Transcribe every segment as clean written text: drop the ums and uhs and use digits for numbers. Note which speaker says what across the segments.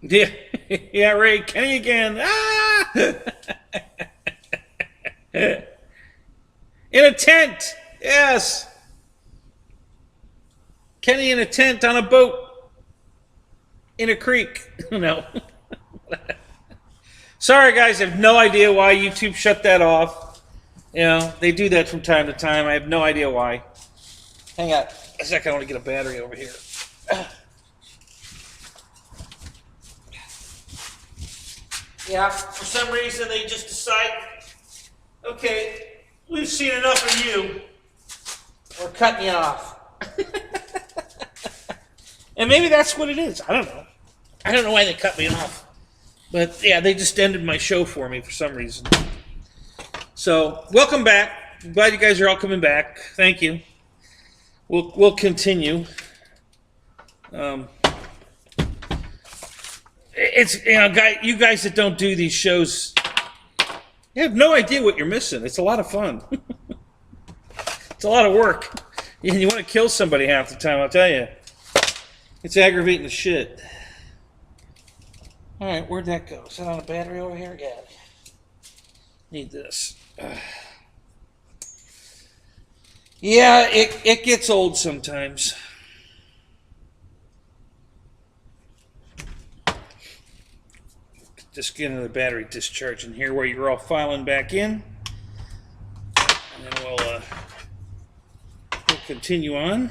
Speaker 1: Yeah, yeah, Ray, Kenny again. Ah! In a tent. Yes. Kenny in a tent on a boat in a creek. No. Sorry, guys. I have no idea why YouTube shut that off. You know, they do that from time to time. I have no idea why. Hang on a second. I want to get a battery over here. Yeah, for some reason they just decide, okay, we've seen enough of you. We're cutting you off. And maybe that's what it is. I don't know. I don't know why they cut me off. But yeah, they just ended my show for me for some reason. So, welcome back. I'm glad you guys are all coming back. Thank you. We'll continue. It's, you know, you guys that don't do these shows, you have no idea what you're missing. It's a lot of fun. It's a lot of work. And you want to kill somebody half the time, I'll tell you. It's aggravating the shit. All right, where'd that go? Is that on a battery over here? Yeah. Need this. Yeah, it gets old sometimes. Just get another battery discharge in here where you're all filing back in. And then we'll continue on.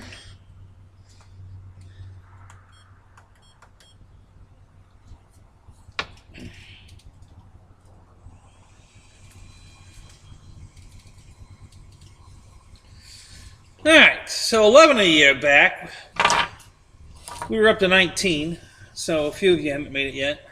Speaker 1: Alright, so 11 of you are back. We were up to 19, so a few of you haven't made it yet.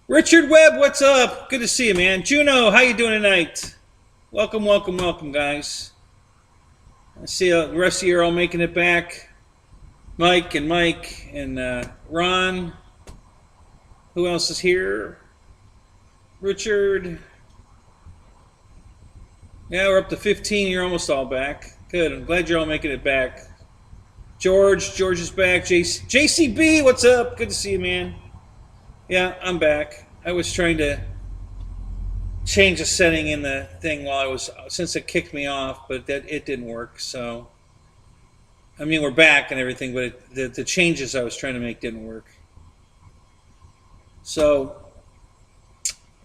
Speaker 1: Richard Webb, what's up? Good to see you, man. Juno, how you doing tonight? Welcome, welcome, welcome, guys. I see the rest of you are all making it back. Mike and Ron. Who else is here? Richard. Yeah, we're up to 15. You're almost all back. Good. I'm glad you're all making it back. George is back. JCB, what's up? Good to see you, man. Yeah, I'm back. I was trying to change a setting in the thing since it kicked me off, but it didn't work. So, I mean, we're back and everything, but the changes I was trying to make didn't work. So,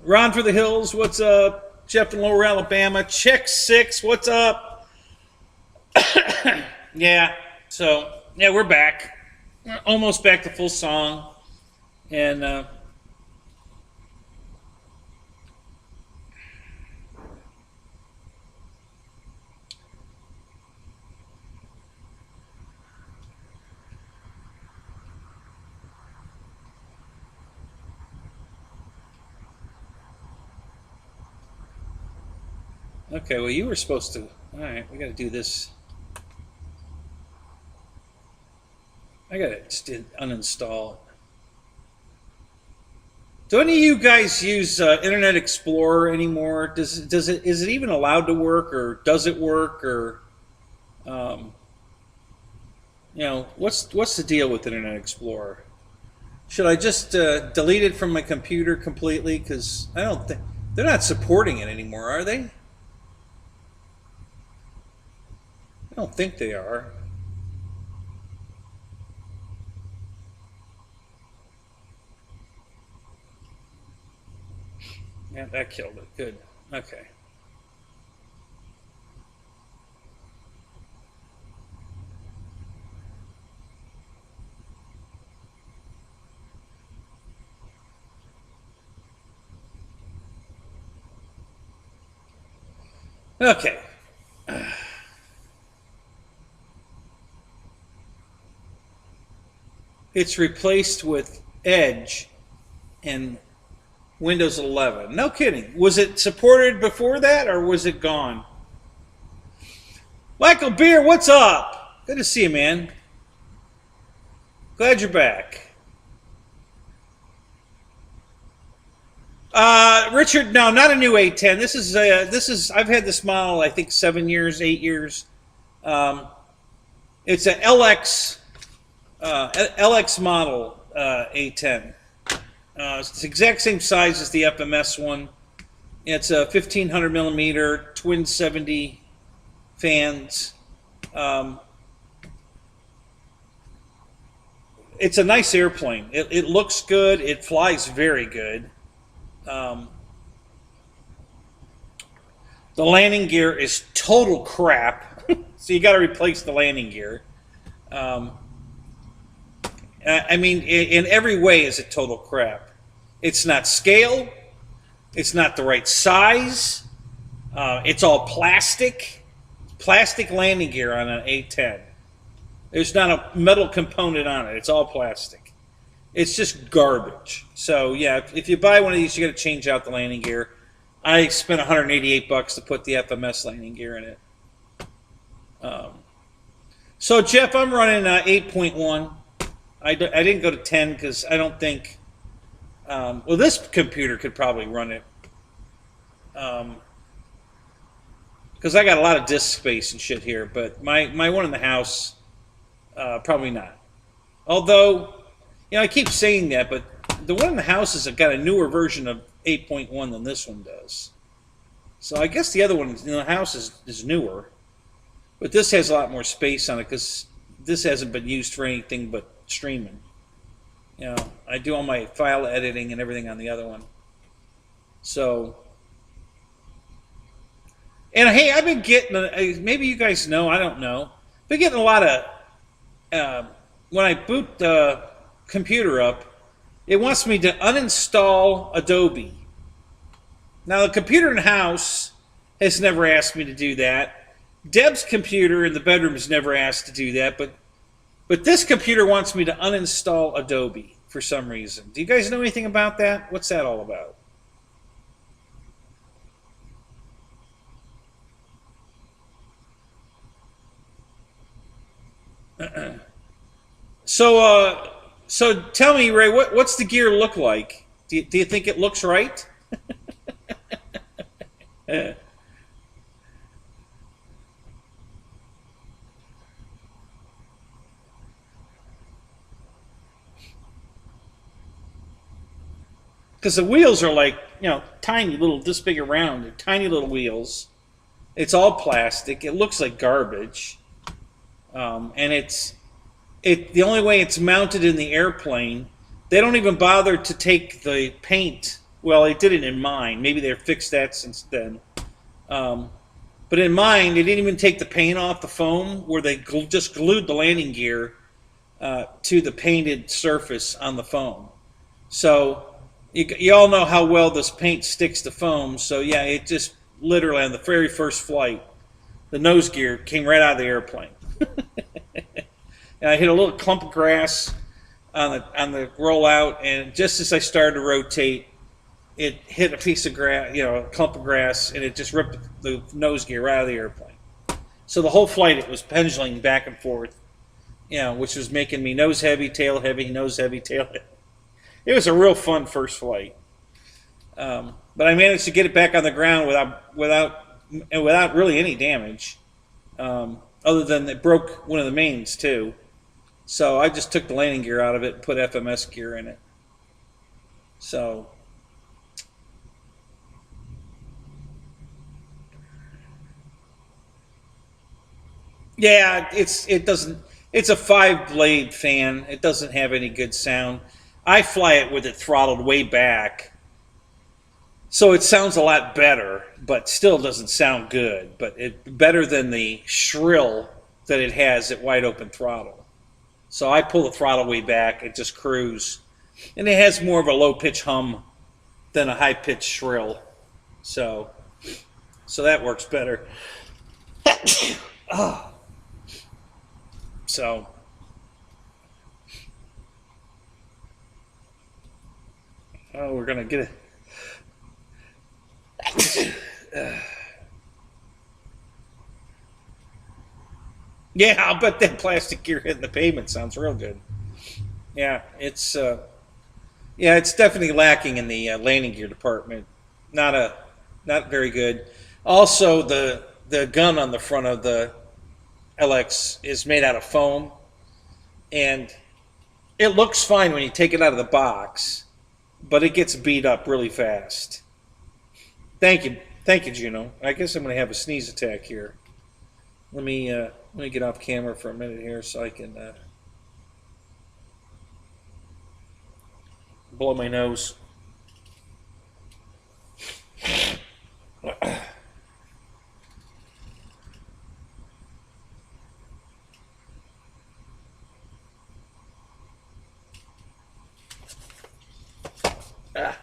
Speaker 1: Ron for the Hills, what's up? Jeff in Lower Alabama, Check 6, what's up? Yeah, so, yeah, we're back. We're almost back to full song. And, okay, well, you were supposed to. All right, we got to do this. I got to just uninstall. Do any of you guys use Internet Explorer anymore? Is it even allowed to work, or does it work, or you know, what's the deal with Internet Explorer? Should I just delete it from my computer completely? Because I don't think they're not supporting it anymore, are they? I don't think they are. Yeah, that killed it. Good. Okay. Okay. It's replaced with Edge and Windows 11. No kidding. Was it supported before that, or was it gone? Michael Beer, what's up? Good to see you, man. Glad you're back. Richard, no, not a new A10. This is I've had this model I think 7 years, 8 years. It's a LX model A10. It's the exact same size as the FMS one. It's a 1500 millimeter twin 70 fans. It's a nice airplane. It looks good. It flies very good. The landing gear is total crap, so you got to replace the landing gear. I mean, in every way is it total crap. It's not scale. It's not the right size. It's all plastic. Plastic landing gear on an A10. There's not a metal component on it. It's all plastic. It's just garbage. So yeah, if you buy one of these, you got to change out the landing gear. I spent $188 to put the FMS landing gear in it. So Jeff, I'm running 8.1. I didn't go to 10 because I don't think. Well, this computer could probably run it. Because I got a lot of disk space and shit here, but my one in the house, probably not. Although, you know, I keep saying that, but the one in the house has got a newer version of 8.1 than this one does. So I guess the other one in the house is newer. But this has a lot more space on it because this hasn't been used for anything but streaming. You know, I do all my file editing and everything on the other one. So, and hey, I've been getting, maybe you guys know, I don't know, been getting a lot of, when I boot the computer up, it wants me to uninstall Adobe. Now, the computer in the house has never asked me to do that. Deb's computer in the bedroom has never asked to do that, but this computer wants me to uninstall Adobe for some reason. Do you guys know anything about that? What's that all about? So tell me, Ray, what's the gear look like? Do you think it looks right? Because the wheels are like, you know, tiny little, this big around. They're tiny little wheels. It's all plastic. It looks like garbage. And the only way it's mounted in the airplane, they don't even bother to take the paint. Well, they did it in mine. Maybe they've fixed that since then. But in mine, they didn't even take the paint off the foam, where they just glued the landing gear to the painted surface on the foam. So you all know how well this paint sticks to foam. So yeah, it just literally on the very first flight, the nose gear came right out of the airplane. And I hit a little clump of grass on the rollout, and just as I started to rotate, it hit a piece of grass, you know, a clump of grass, and it just ripped the nose gear right out of the airplane. So the whole flight, it was pendulating back and forth, you know, which was making me nose heavy, tail heavy, nose heavy, tail heavy. It was a real fun first flight, but I managed to get it back on the ground without really any damage, other than it broke one of the mains too. So I just took the landing gear out of it and put FMS gear in it. So yeah, it's a 5-blade fan. It doesn't have any good sound. I fly it with it throttled way back, so it sounds a lot better, but still doesn't sound good. But it better than the shrill that it has at wide open throttle. So I pull the throttle way back, it just cruise, and it has more of a low pitch hum than a high pitch shrill. So that works better. Oh. So. Oh, we're gonna get it. Yeah, I'll bet that plastic gear hitting the pavement sounds real good. Yeah, it's Yeah, it's definitely lacking in the landing gear department. Not very good. Also, the gun on the front of the LX is made out of foam, and it looks fine when you take it out of the box, but it gets beat up really fast. Thank you, Juno. I guess I'm going to have a sneeze attack here. Let me get off camera for a minute here so I can blow my nose. Ah.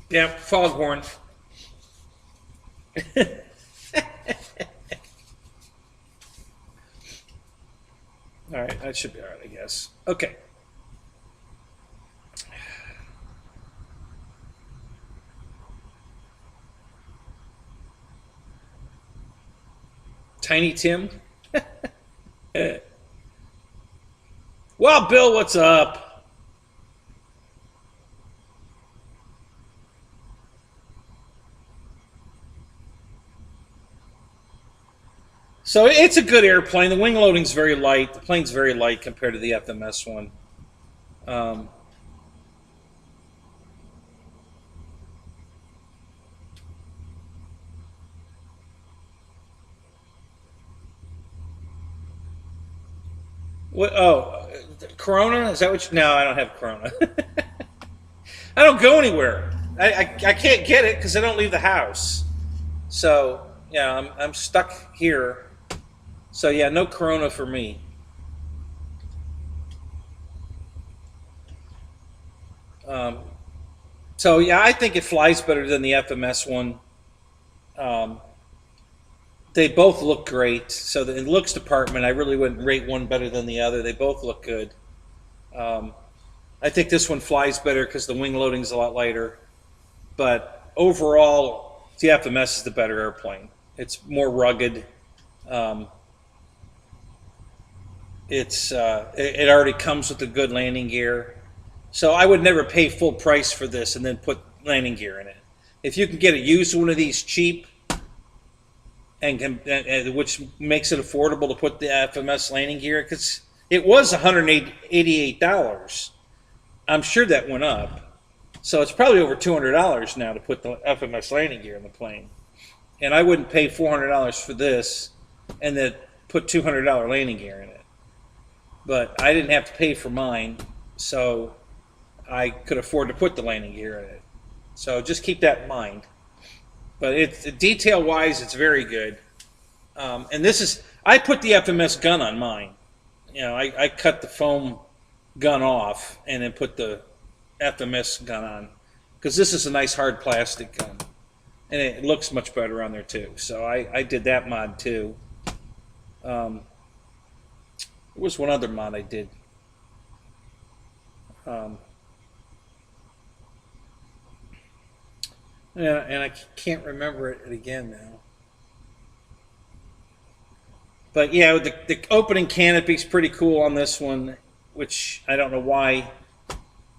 Speaker 1: Yeah, foghorn. All right, that should be all right, I guess. Okay. Tiny Tim. Well, Bill, what's up? So it's a good airplane. The wing loading's very light. The plane's very light compared to the FMS one. Um, what? Oh, Corona? Is that what? No, I don't have Corona. I don't go anywhere. I can't get it because I don't leave the house. So yeah, I'm stuck here. So yeah, no Corona for me. Um, so yeah, I think it flies better than the FMS one. Um, they both look great. So in the looks department, I really wouldn't rate one better than the other. They both look good. Um, I think this one flies better because the wing loading is a lot lighter. But overall, the FMS is the better airplane. It's more rugged. Um, it already comes with a good landing gear. So I would never pay full price for this and then put landing gear in it. If you can get a used one of these cheap, which makes it affordable to put the FMS landing gear, because it was $188. I'm sure that went up. So it's probably over $200 now to put the FMS landing gear in the plane. And I wouldn't pay $400 for this and then put $200 landing gear in it. But I didn't have to pay for mine, so I could afford to put the landing gear in it. So just keep that in mind. But detail-wise, it's very good. And this is, I put the FMS gun on mine. You know, I cut the foam gun off and then put the FMS gun on, because this is a nice hard plastic gun. And it looks much better on there too. So I did that mod too. There was one other mod I did. Yeah, and I can't remember it again now. But yeah, the opening canopy is pretty cool on this one, which I don't know why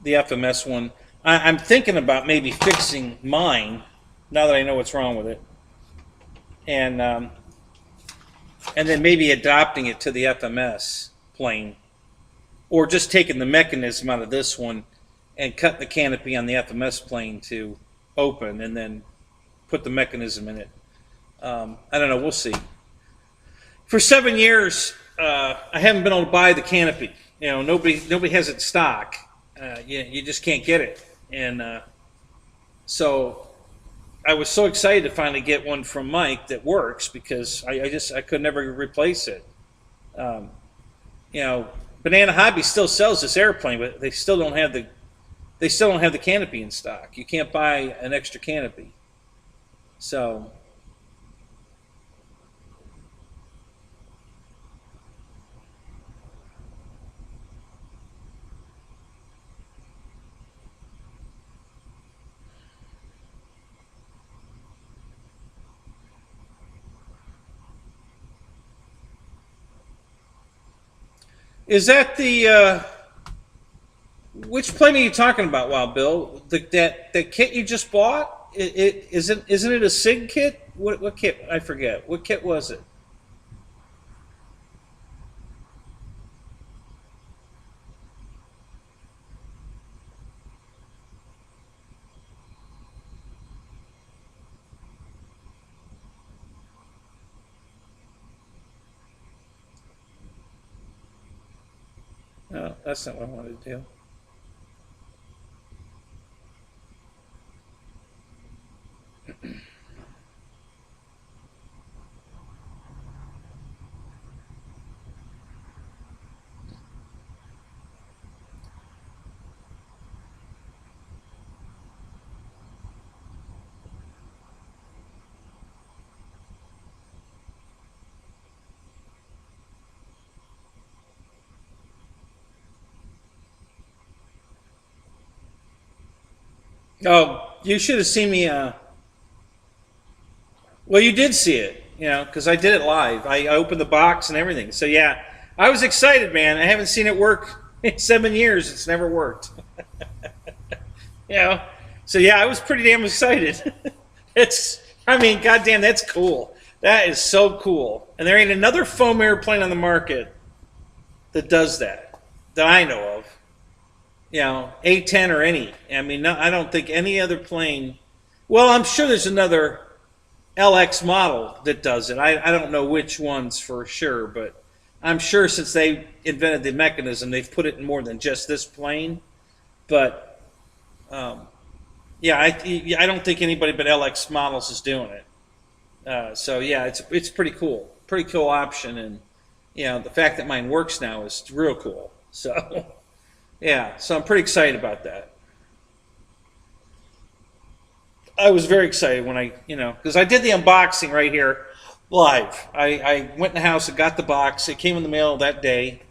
Speaker 1: the FMS one. I'm thinking about maybe fixing mine now that I know what's wrong with it, and then maybe adopting it to the FMS plane, or just taking the mechanism out of this one and cutting the canopy on the FMS plane to open and then put the mechanism in it. I don't know. We'll see. For 7 years, I haven't been able to buy the canopy. You know, nobody has it in stock. You just can't get it, and so I was so excited to finally get one from Mike that works, because I could never replace it. You know, Banana Hobby still sells this airplane, but they still don't have the canopy in stock. You can't buy an extra canopy. So Is that the which plane are you talking about, Wild Bill? That kit you just bought? Isn't it a SIG kit? What kit? I forget. What kit was it? No, that's not what I wanted to do. Oh, you should have seen me. Well, you did see it, because I did it live. I opened the box and everything. So yeah, I was excited, man. I haven't seen it work in 7 years. It's never worked. you know. So yeah, I was pretty damn excited. Goddamn, that's cool. That is so cool. And there ain't another foam airplane on the market that does that I know of. A10 or any. No, I don't think any other plane. Well, I'm sure there's another LX model that does it. I don't know which ones for sure, but I'm sure since they invented the mechanism, they've put it in more than just this plane. But yeah, I don't think anybody but LX models is doing it. So yeah, it's pretty cool option, and the fact that mine works now is real cool. So yeah, so I'm pretty excited about that. I was very excited when because I did the unboxing right here live. I went in the house and got the box. It came in the mail that day,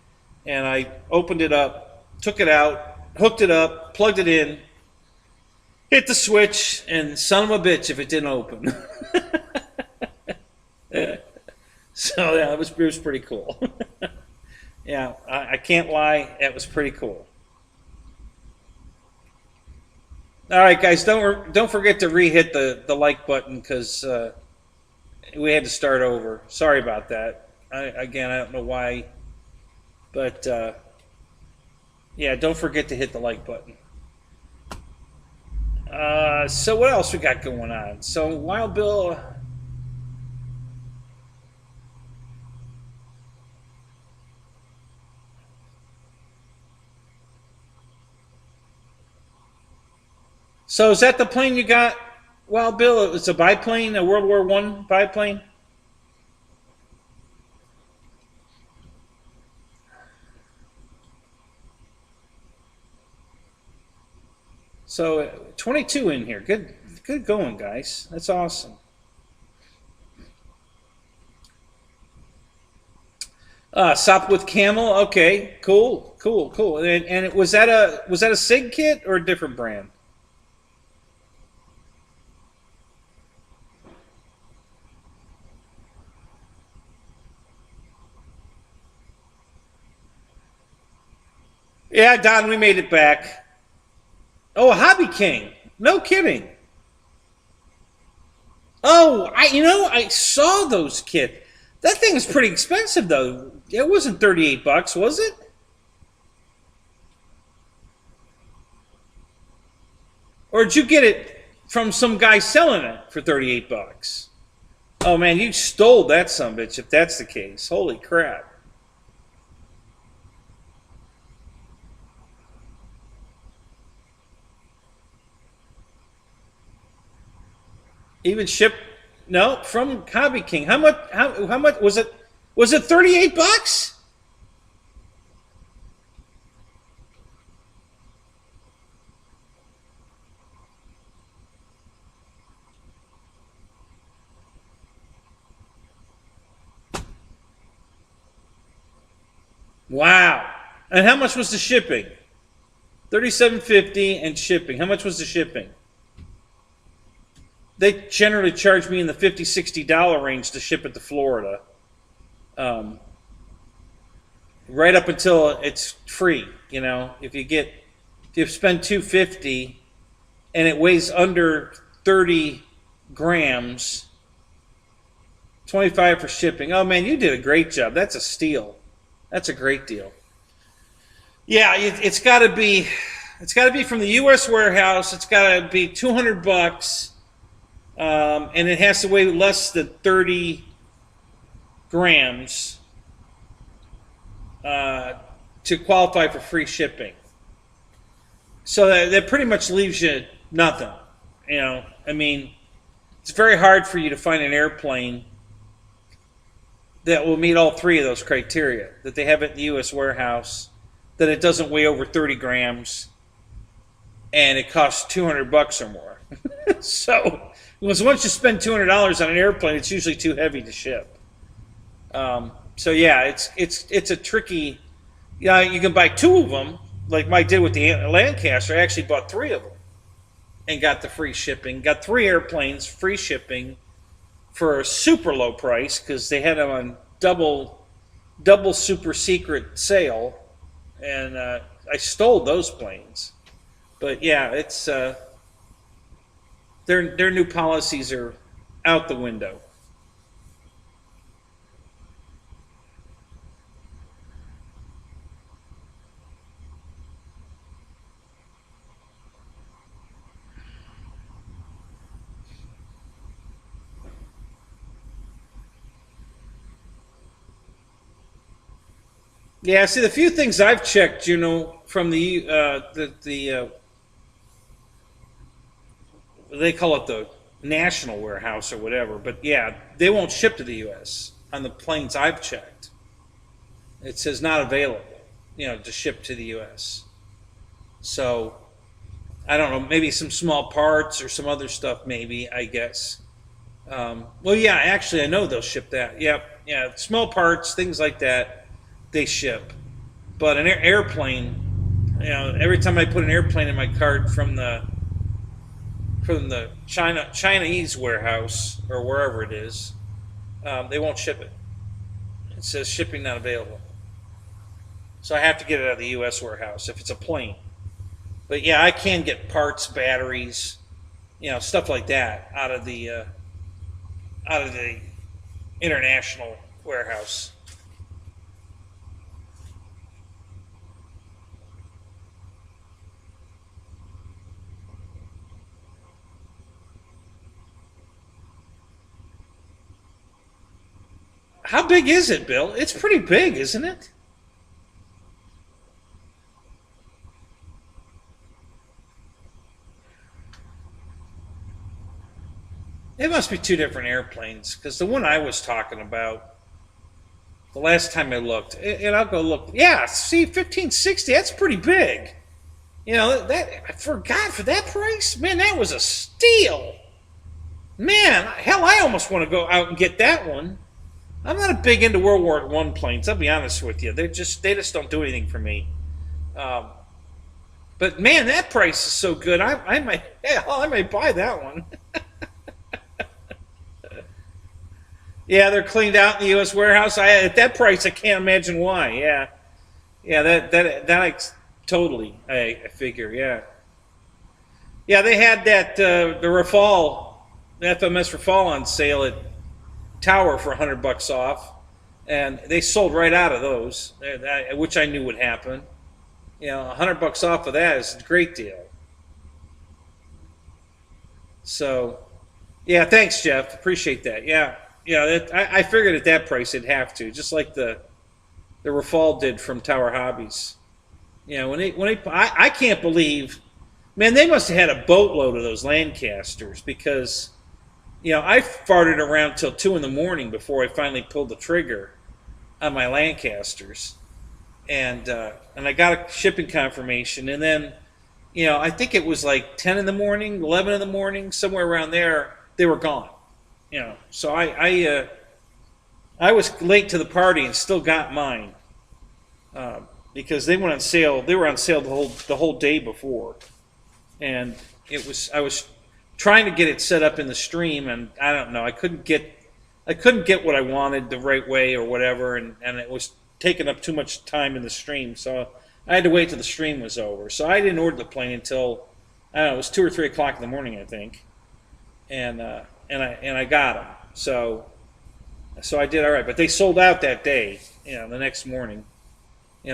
Speaker 1: and I opened it up, took it out, hooked it up, plugged it in, hit the switch, and son of a bitch if it didn't open. So yeah, it was pretty cool. Yeah, I can't lie, it was pretty cool. All right, guys, don't forget to re-hit the like button because we had to start over. Sorry about that. I don't know why, but yeah, don't forget to hit the like button. So what else we got going on? So Wild Bill. So is that the plane you got, Wild Bill? It's a biplane, a World War I biplane? So 22 in here. Good going, guys. That's awesome. Sopwith Camel. Okay, cool. And was that a SIG kit or a different brand? Yeah, Don, we made it back. Oh, a Hobby King. No kidding. Oh, I saw those kits. That thing is pretty expensive, though. It wasn't $38, was it? Or did you get it from some guy selling it for $38? Oh, man, you stole that sumbitch if that's the case. Holy crap. Even shipped? No, from Hobby King. How much? How much was it? Was it $38? Wow. And how much was the shipping? $37.50 and shipping. How much was the shipping? They generally charge me in the $50-$60 range to ship it to Florida. right up until it's free. You know, if you spend 250 and it weighs under 30 grams, 25 for shipping. Oh man, you did a great job. That's a steal. That's a great deal. Yeah, it's got to be. It's got to be from the U.S. warehouse. It's got to be $200, and it has to weigh less than 30 grams to qualify for free shipping. So that pretty much leaves you nothing. You know, I mean, it's very hard for you to find an airplane that will meet all three of those criteria, that they have it in the U.S. warehouse, that it doesn't weigh over 30 grams, and it costs $200 or more. So, once you spend $200 on an airplane, it's usually too heavy to ship. So yeah, it's a tricky. Yeah, you can buy two of them, like Mike did with the Lancaster. I actually bought three of them and got the free shipping. Got 3 airplanes, free shipping, for a super low price because they had them on double super secret sale, and I stole those planes. But yeah, it's their new policies are out the window. Yeah, see, the few things I've checked, from the they call it the national warehouse or whatever, but yeah, they won't ship to the U.S. on the planes I've checked. It says not available, to ship to the U.S. So I don't know, maybe some small parts or some other stuff, maybe, I guess. Well, yeah, actually, I know they'll ship that. Yeah, small parts, things like that. They ship, but an airplane, every time I put an airplane in my cart from the Chinese warehouse or wherever it is, they won't ship it. It says shipping not available. So I have to get it out of the U.S. warehouse if it's a plane. But yeah, I can get parts, batteries, stuff like that out of the international warehouse. How big is it, Bill? It's pretty big, isn't it? It must be 2 different airplanes, because the one I was talking about, the last time I looked, and I'll go look. Yeah, see, 1560. That's pretty big. That I forgot for that price. Man, that was a steal. Man, hell, I almost want to go out and get that one. I'm not big into World War I planes. I'll be honest with you. They just don't do anything for me. But man, that price is so good. I might buy that one. Yeah, they're cleaned out in the U.S. warehouse. At that price, I can't imagine why. Yeah, that I totally. I figure. Yeah. They had that the Rafale, the FMS Rafale on sale at Tower for $100 off, and they sold right out of those, which I knew would happen. $100 off of that is a great deal. So, yeah, thanks, Jeff. Appreciate that. Yeah, I figured at that price it'd have to, just like the Rafale did from Tower Hobbies. I can't believe, man, they must have had a boatload of those Lancasters because. I farted around till 2 in the morning before I finally pulled the trigger on my Lancasters, and I got a shipping confirmation, and then, I think it was like 10 in the morning, 11 in the morning, somewhere around there, they were gone. So I was late to the party and still got mine because they went on sale. They were on sale the whole day before, and I was trying to get it set up in the stream, and I don't know, I couldn't get what I wanted the right way or whatever, and it was taking up too much time in the stream, so I had to wait till the stream was over. So I didn't order the plane until, I don't know, it was 2 or 3 o'clock in the morning, I think, and I got them. So I did all right, but they sold out that day. The next morning.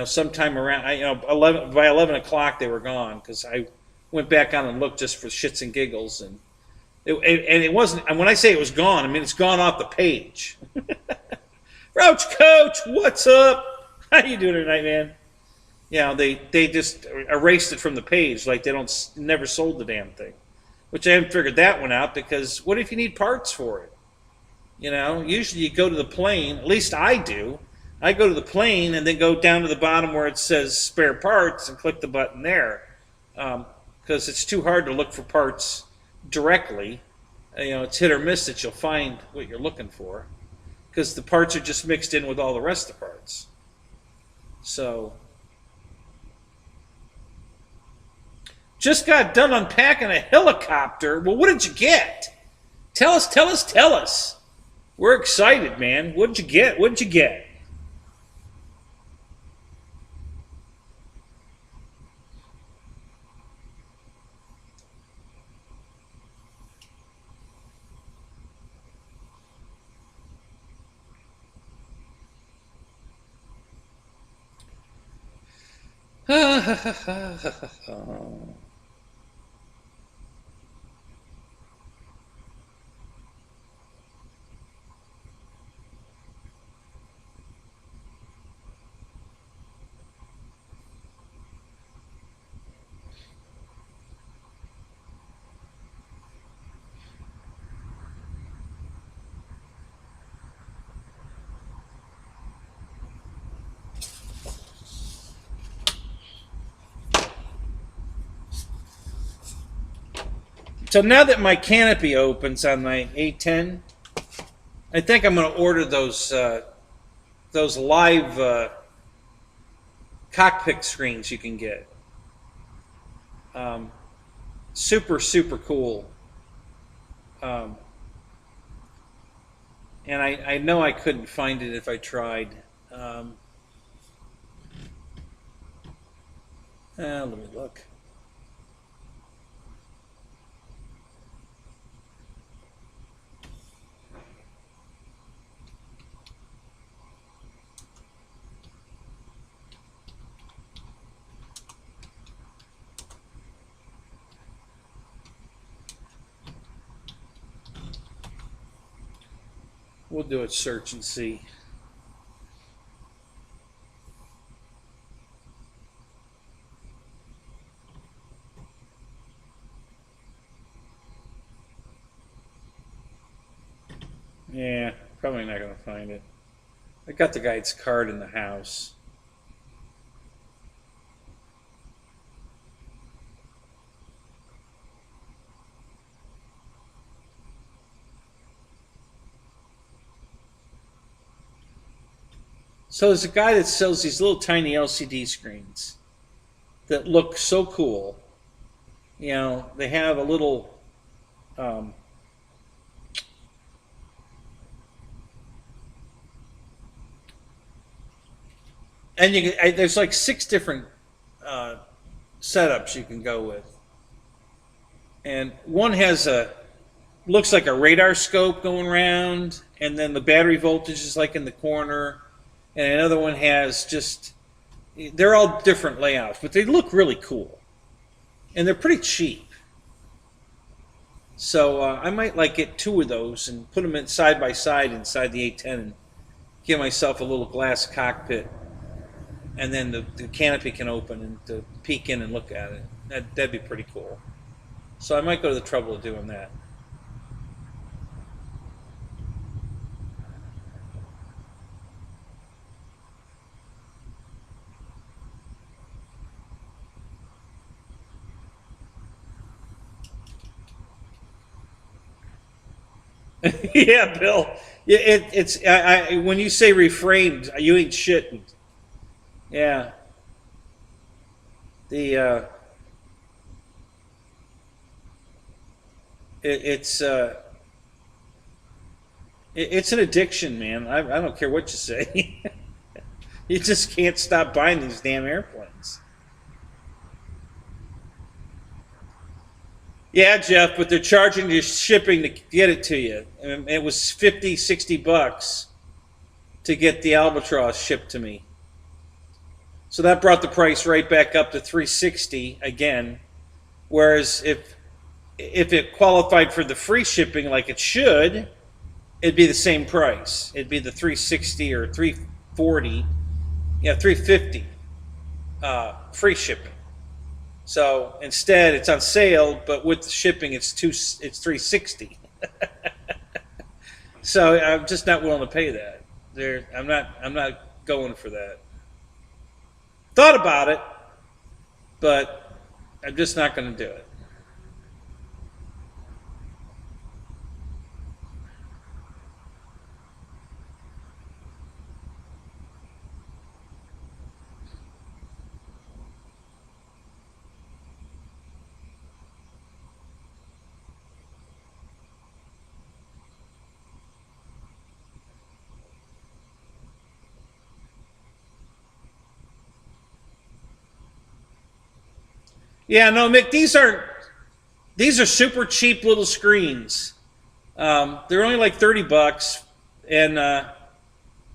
Speaker 1: Sometime around, 11 by 11 o'clock they were gone because I went back on and looked just for shits and giggles, and it wasn't. And when I say it was gone, I mean it's gone off the page. Roach Coach, what's up? How you doing tonight, man? They just erased it from the page, like they never sold the damn thing. Which I haven't figured that one out, because what if you need parts for it? Usually you go to the plane, at least I do. I go to the plane and then go down to the bottom where it says spare parts and click the button there. Because it's too hard to look for parts directly. It's hit or miss that you'll find what you're looking for, because the parts are just mixed in with all the rest of the parts. So, just got done unpacking a helicopter. Well, what did you get? Tell us. We're excited, man. What did you get? So now that my canopy opens on my A10, I think I'm going to order those live cockpit screens you can get. Super cool. And I know I couldn't find it if I tried. Let me look. We'll do a search and see. Yeah, probably not going to find it. I got the guy's card in the house. So there's a guy that sells these little tiny LCD screens that look so cool. They have a little and there's like 6 different setups you can go with, and one has looks like a radar scope going around, and then the battery voltage is like in the corner. And another one has they're all different layouts, but they look really cool. And they're pretty cheap. So I might get 2 of those and put them side by side inside the A10 and give myself a little glass cockpit. And then the canopy can open and to peek in and look at it. That'd be pretty cool. So I might go to the trouble of doing that. Yeah, Bill. Yeah, it's when you say reframed, you ain't shitting. Yeah. It's an addiction, man. I don't care what you say. You just can't stop buying these damn airplanes. Yeah, Jeff, but they're charging you shipping to get it to you. And it was 50, 60 bucks to get the Albatross shipped to me. So that brought the price right back up to $360 again. Whereas if it qualified for the free shipping like it should, it'd be the same price. It'd be the $360 or $340, yeah, $350 free shipping. So instead, it's on sale, but with the shipping, it's $360. So I'm just not willing to pay that. I'm not going for that. Thought about it, but I'm just not going to do it. Yeah, no, Mick, these are super cheap little screens. They're only like 30 bucks, and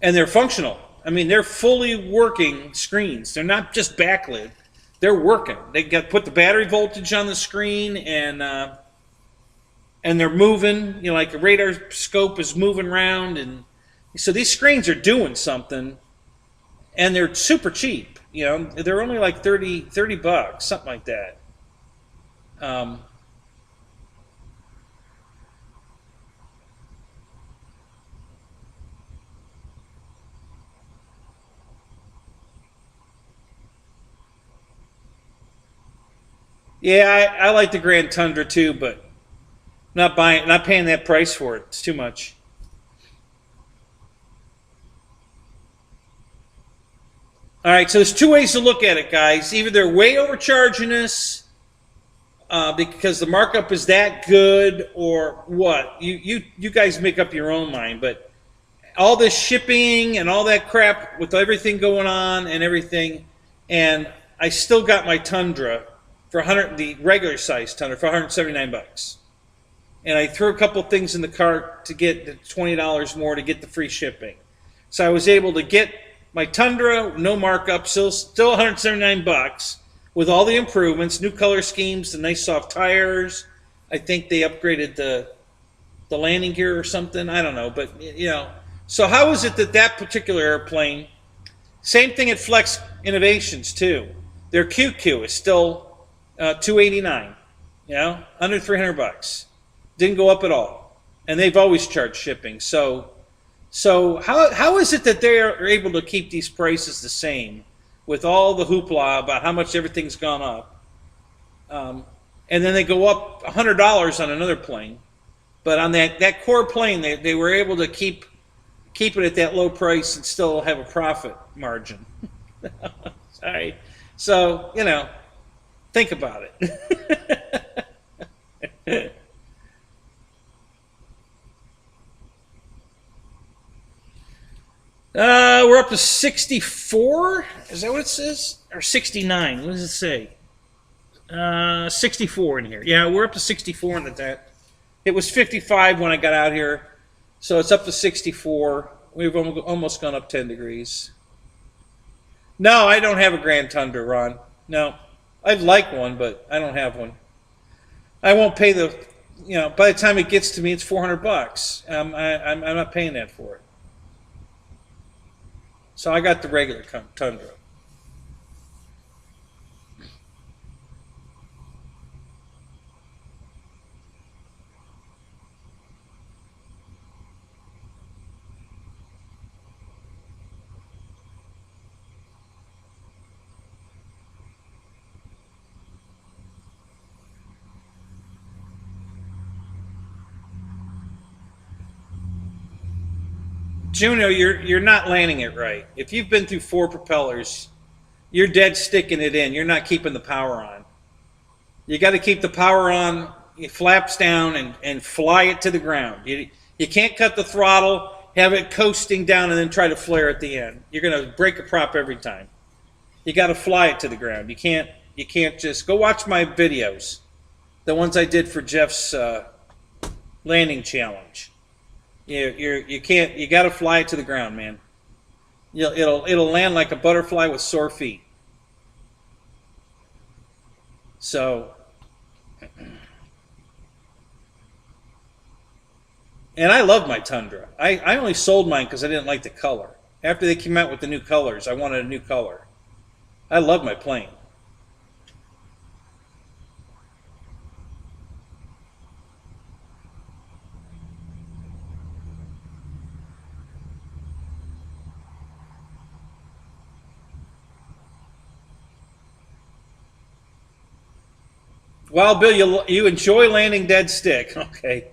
Speaker 1: they're functional. I mean, they're fully working screens. They're not just backlit. They're working. They got put the battery voltage on the screen, and they're moving. You know, like the radar scope is moving around, and so these screens are doing something, and they're super cheap. You know, they're only like 30 bucks, something like that. Yeah, I like the Grand Tundra too, but not paying that price for it. It's too much. All right, so there's two ways to look at it, guys. Either they're way overcharging us because the markup is that good, or what? You guys make up your own mind. But all this shipping and all that crap with everything going on and everything, and I still got my Tundra for the regular size Tundra for 179 bucks. And I threw a couple things in the cart to get the $20 more to get the free shipping. So I was able to get my Tundra, no markup, still 179 bucks with all the improvements, new color schemes, the nice soft tires. I think they upgraded the landing gear or something. I don't know, but you know. So how is it that particular airplane? Same thing at Flex Innovations too. Their QQ is still $289. You know, under 300 bucks. Didn't go up at all, and they've always charged shipping. So how is it that they are able to keep these prices the same with all the hoopla about how much everything's gone up, and then they go up $100 on another plane, but on that core plane they were able to keep it at that low price and still have a profit margin. Sorry, so you know, think about it. We're up to 64. Is that what it says? Or 69? What does it say? 64 in here. Yeah, we're up to 64 in that. It was 55 when I got out here, so it's up to 64. We've almost gone up 10 degrees. No, I don't have a Grand Tundra, Ron. No, I'd like one, but I don't have one. I won't pay the. You know, by the time it gets to me, it's 400 bucks. I'm not paying that for it. So I got the regular Tundra. Juno, you're not landing it right. If you've been through 4 propellers, you're dead sticking it in. You're not keeping the power on. You got to keep the power on, flaps down, and fly it to the ground. You can't cut the throttle. have it coasting down, and then try to flare at the end. You're going to break a prop every time. You got to fly it to the ground. You can't just go watch my videos, the ones I did for Jeff's landing challenge. You can't. You got to fly it to the ground, man. It'll land like a butterfly with sore feet. So, and I love my Tundra. I only sold mine because I didn't like the color. After they came out with the new colors, I wanted a new color. I love my plane. Well, Bill, you enjoy landing dead stick. Okay.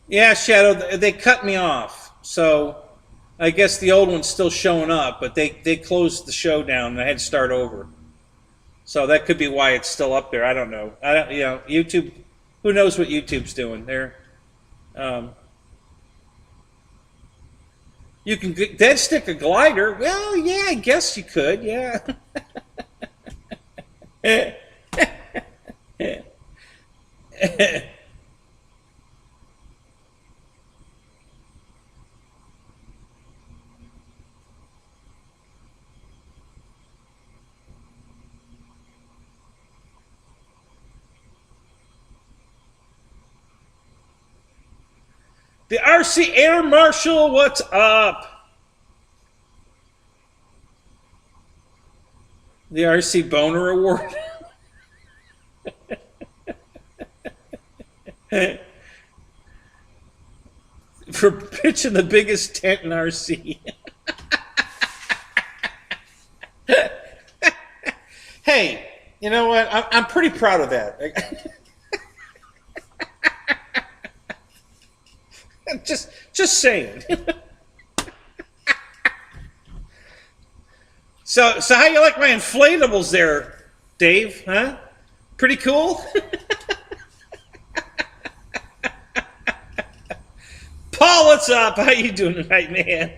Speaker 1: Yeah, Shadow, they cut me off. So I guess the old one's still showing up, but they closed the show down and I had to start over. So that could be why it's still up there. I don't know. YouTube, who knows what YouTube's doing? You can dead stick a glider. Well, yeah, I guess you could, yeah. The RC Air Marshal, what's up? The RC Boner Award. For pitching the biggest tent in RC. Hey, you know what? I'm pretty proud of that. Just saying. So how you like my inflatables there, Dave? Huh? Pretty cool? Paul, what's up? How you doing tonight, man?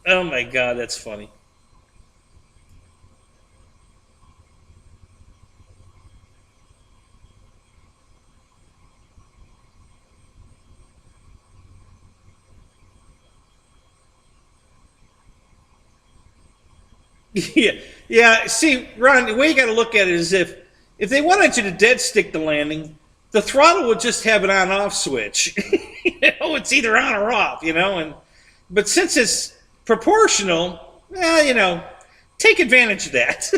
Speaker 1: Oh my God, that's funny. Yeah. See, Ron, the way you got to look at it is if they wanted you to dead stick the landing, the throttle would just have an on-off switch. It's either on or off. But since it's proportional, well, take advantage of that.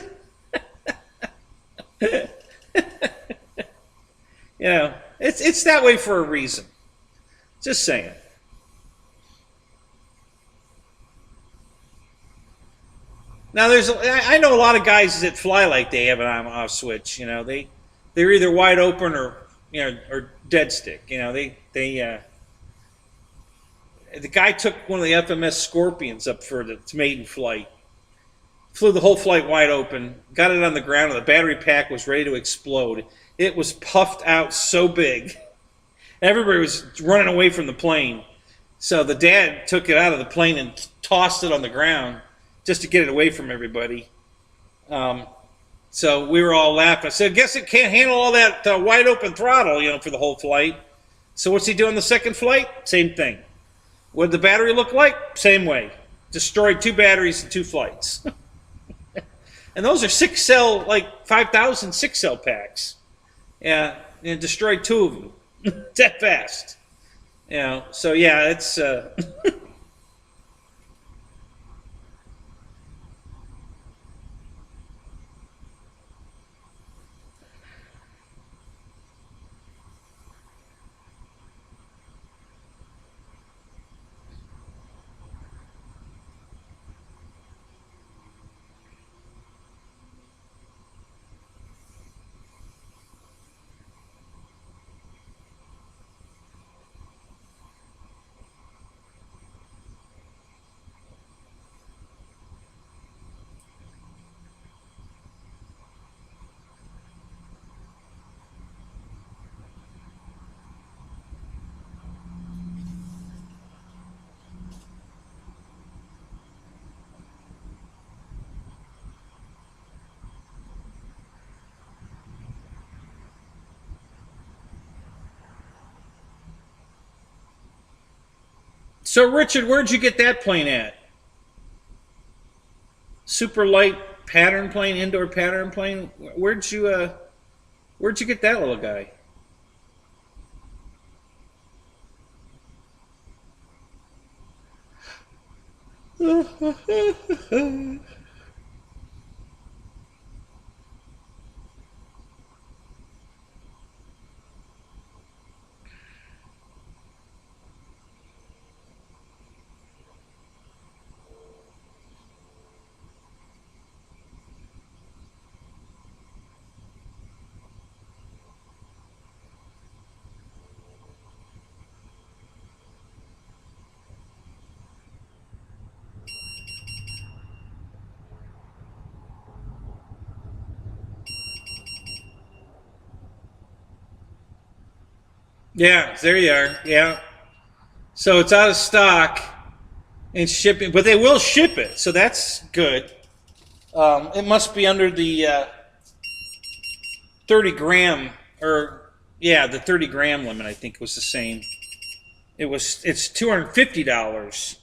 Speaker 1: It's that way for a reason. Just saying. Now, I know a lot of guys that fly like they have an on-off switch. They're either wide open or dead stick. The guy took one of the FMS Scorpions up for its maiden flight, flew the whole flight wide open, got it on the ground, and the battery pack was ready to explode. It was puffed out so big, everybody was running away from the plane. So the dad took it out of the plane and tossed it on the ground, just to get it away from everybody. So we were all laughing. I said, I guess it can't handle all that wide open throttle, for the whole flight. So what's he doing the second flight? Same thing. What did the battery look like? Same way. Destroyed 2 batteries in 2 flights. And those are 6-cell, like 5,000 6-cell packs. Yeah, and destroyed 2 of them. That fast. You know, so yeah, it's so. Richard, where'd you get that plane at? Super light pattern plane, indoor pattern plane. Where'd you get that little guy? Yeah, there you are. Yeah. So it's out of stock and shipping, but they will ship it, so that's good. It must be under the 30 gram, or yeah, the 30 gram limit. I think was the same. It's $250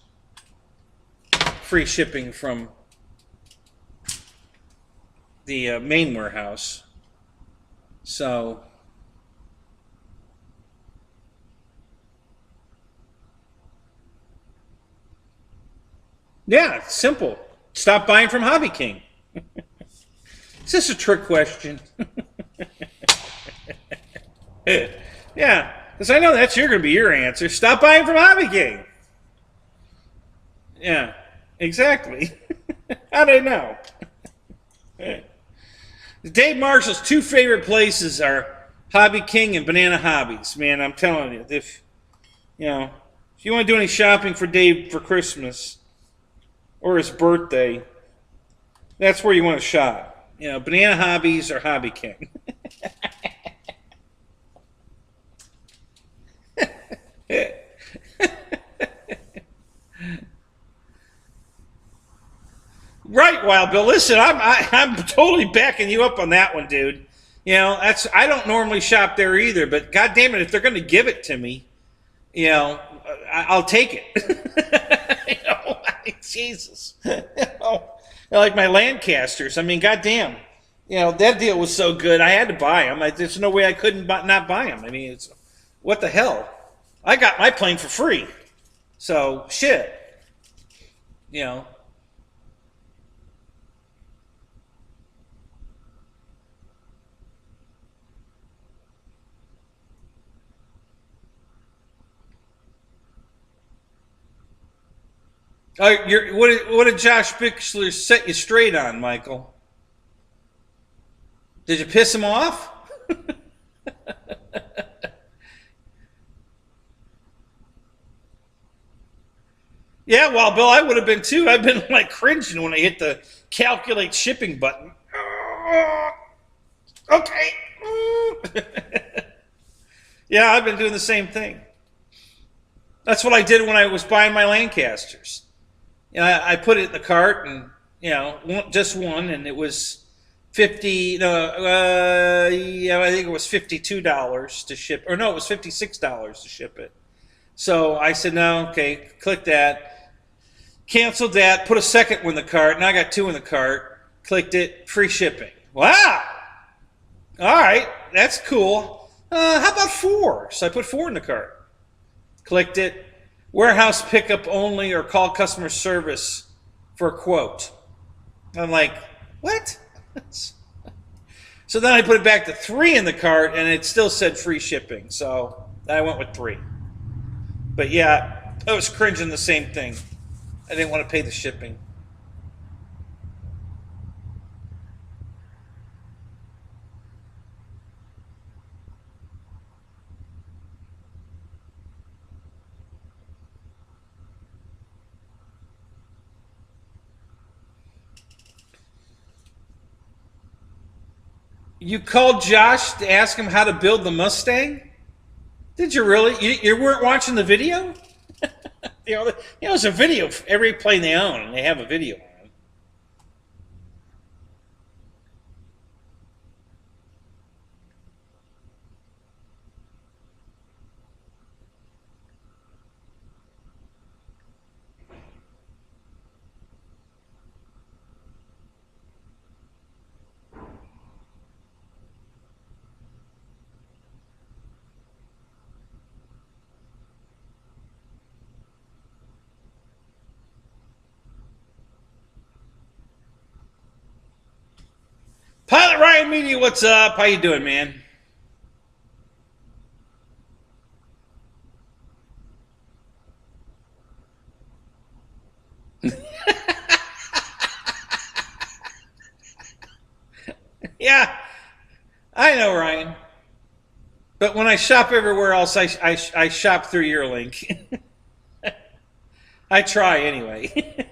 Speaker 1: free shipping from the main warehouse. So. Yeah, it's simple. Stop buying from Hobby King. Is this a trick question? Yeah, because I know that's going to be your answer. Stop buying from Hobby King. Yeah, exactly. How do I know? Dave Marshall's two favorite places are Hobby King and Banana Hobbies. Man, I'm telling you, if you want to do any shopping for Dave for Christmas or his birthday, that's where you want to shop. Banana Hobbies or Hobby King. Right, Wild Bill. Listen, I'm totally backing you up on that one, dude. I don't normally shop there either, but God damn it, if they're going to give it to me, I'll take it. Jesus. Like my Lancasters. I mean, goddamn. That deal was so good. I had to buy them. There's no way I couldn't not buy them. I mean, what the hell? I got my plane for free. So, shit. What did Josh Bixler set you straight on, Michael? Did you piss him off? Yeah, well, Bill, I would have been too. I've been like cringing when I hit the calculate shipping button. Okay. Yeah, I've been doing the same thing. That's what I did when I was buying my Lancasters. I put it in the cart, and just one, and it was 50. No, yeah, I think it was $52 to ship, or no, it was $56 to ship it. So I said, no, okay, click that, canceled that, put a second one in the cart. Now I got two in the cart. Clicked it, free shipping. Wow. All right, that's cool. How about four? So I put four in the cart. Clicked it. Warehouse pickup only or call customer service for a quote. I'm like, what? So then I put it back to 3 in the cart, and it still said free shipping. So I went with 3. But yeah, I was cringing the same thing. I didn't want to pay the shipping. You called Josh to ask him how to build the Mustang? Did you really? You weren't watching the video? There's a video of every plane they own, and they have a video on it. Pilot Ryan Media, what's up? How you doing, man? Yeah, I know, Ryan. But when I shop everywhere else, I shop through your link. I try anyway.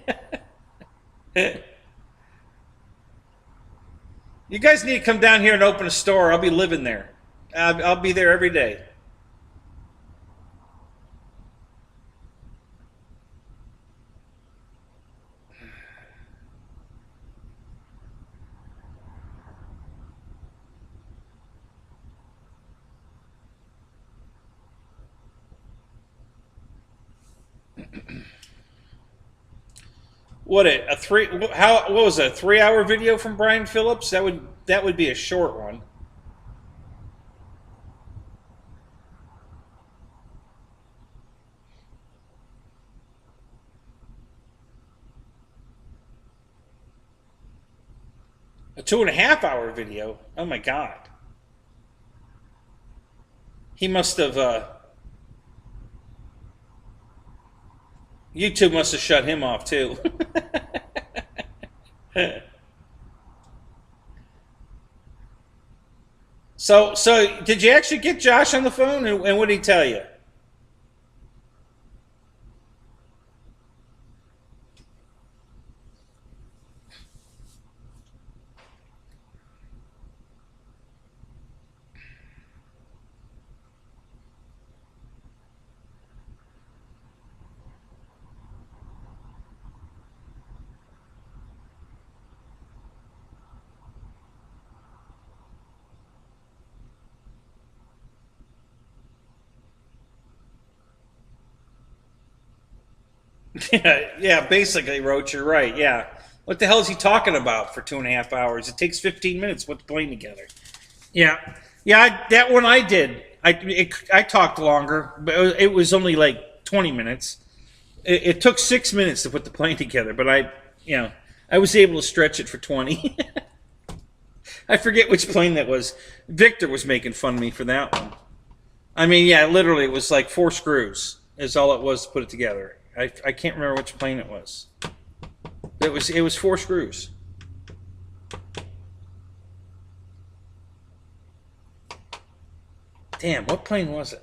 Speaker 1: You guys need to come down here and open a store. I'll be living there. I'll be there every day. What was it, a 3-hour video from Brian Phillips? That would be a short one. A 2.5-hour video? Oh my God. He must have YouTube must have shut him off too. So did you actually get Josh on the phone, and what did he tell you? Yeah, basically, Roach, you're right. Yeah. What the hell is he talking about for 2.5 hours? It takes 15 minutes to put the plane together. Yeah. Yeah, that one I did. I talked longer, but it was only like 20 minutes. It took 6 minutes to put the plane together, but I was able to stretch it for 20. I forget which plane that was. Victor was making fun of me for that one. I mean, yeah, literally, it was like 4 screws is all it was to put it together. I can't remember which plane it was. It was 4 screws. Damn, what plane was it?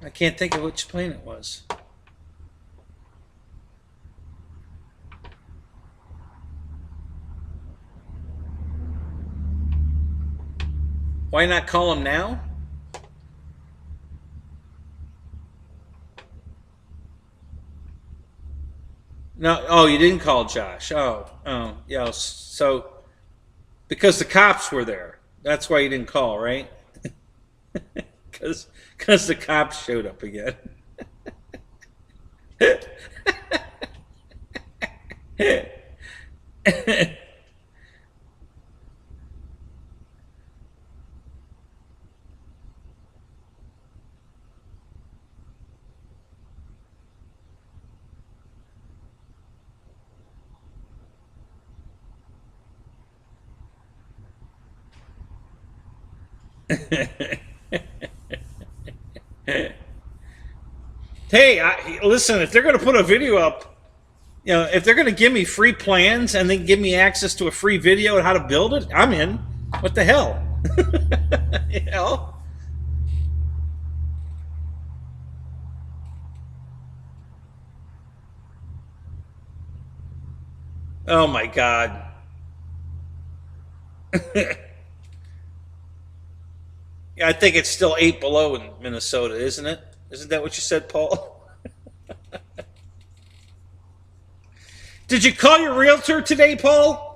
Speaker 1: I can't think of which plane it was. Why not call him now? No, oh, you didn't call Josh. Oh, yeah. So, because the cops were there. That's why you didn't call, right? Because the cops showed up again. Hey, listen, if they're going to put a video up, if they're going to give me free plans and then give me access to a free video on how to build it, I'm in. What the hell? you know? Oh my God. Yeah, I think it's still 8 below in Minnesota, isn't it? Isn't that what you said, Paul? Did you call your realtor today, Paul?